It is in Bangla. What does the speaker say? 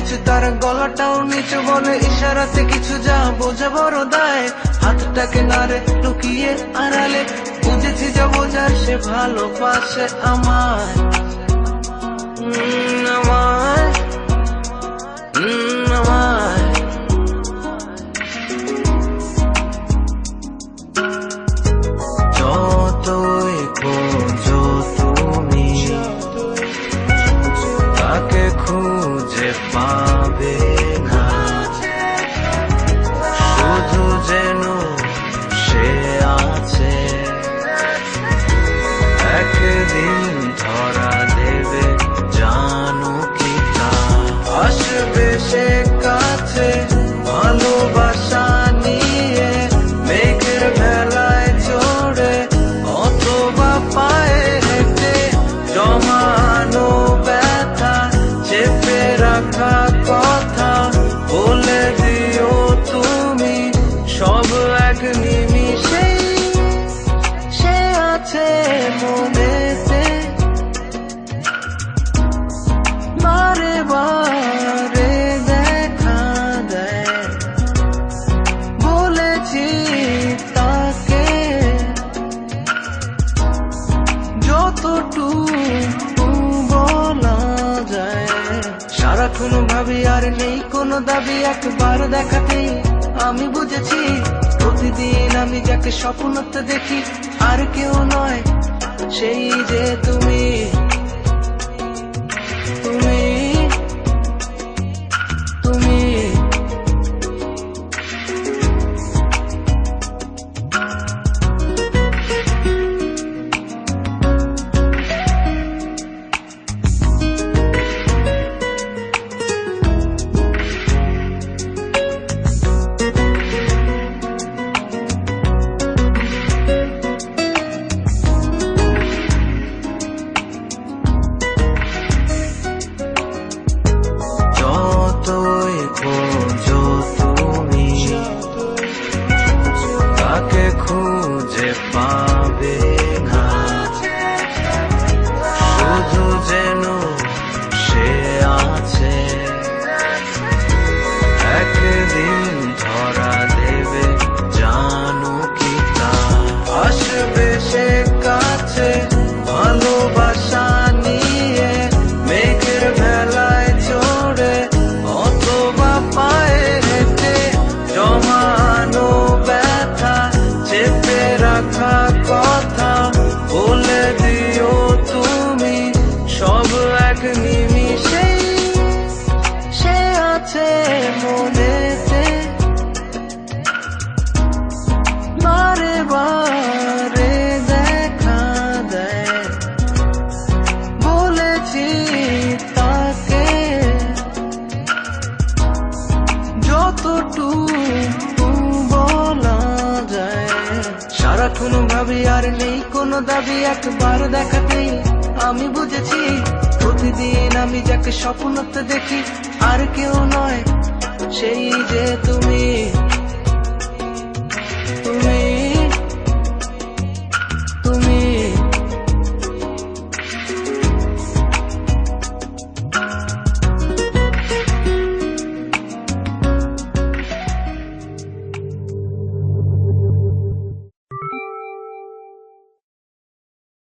উঁচু তার গলাটাও নিচু বলে ইশারাতে কিছু যা বোঝা বড় দায় হাতটাকে নাড়ে লুকিয়ে আড়ালে বুঝেছি যা বোঝার সে ভালোবাসে আমায় আমায় আমায় যতই খোঁজো তুমি তাকে খুঁজে পাবে না শুধু যেন সে আছে একদিন ধরা দেবে জানো কি তা আসবে সে কাছে ভালোবাসা নিয়ে মেঘের ভেলায় চড়ে অথবা পায়ে হেঁটে জমানো ব্যথা চেপে রাখা কথা বলে দিও তুমি সব এক নিমিষেই সে আছে মনেতে বারে বারে দেখা দেয় বলেছি তাকে যতটুকু বলা যায় সারাক্ষণ ভাবি আর নেই কোনো দাবি একবার দেখাতেই আমি বুঝেছি প্রতিদিন আমি যাকে স্বপ্নতে দেখি আর কেউ নয় সেই যে তুমি তুমি তুমি যতই খোঁজো তুমি তাকে খুঁজে পাবে না শুধু যেন সে আছে একদিন ধরা দেবে জানো কি তা আসবে সে কাছে ভালোবাসা নিয়ে মেঘের ভেলায় চড়ে অথবা পায়ে হেঁটে জমানো ব্যথা চেপে রাখা কথা বলে দিও তুমি সব এক নিমিষেই সে আছে মনেতে বারে বারে দেখা দেয় বলেছি তাকে যতটুকু বলা যায় সারাক্ষণ ভাবি আর নেই কোনো দাবি একবার দেখাতেই আমি বুঝেছি প্রতিদিন আমি যাকে স্বপ্নতে দেখি আর কেউ নয় সেই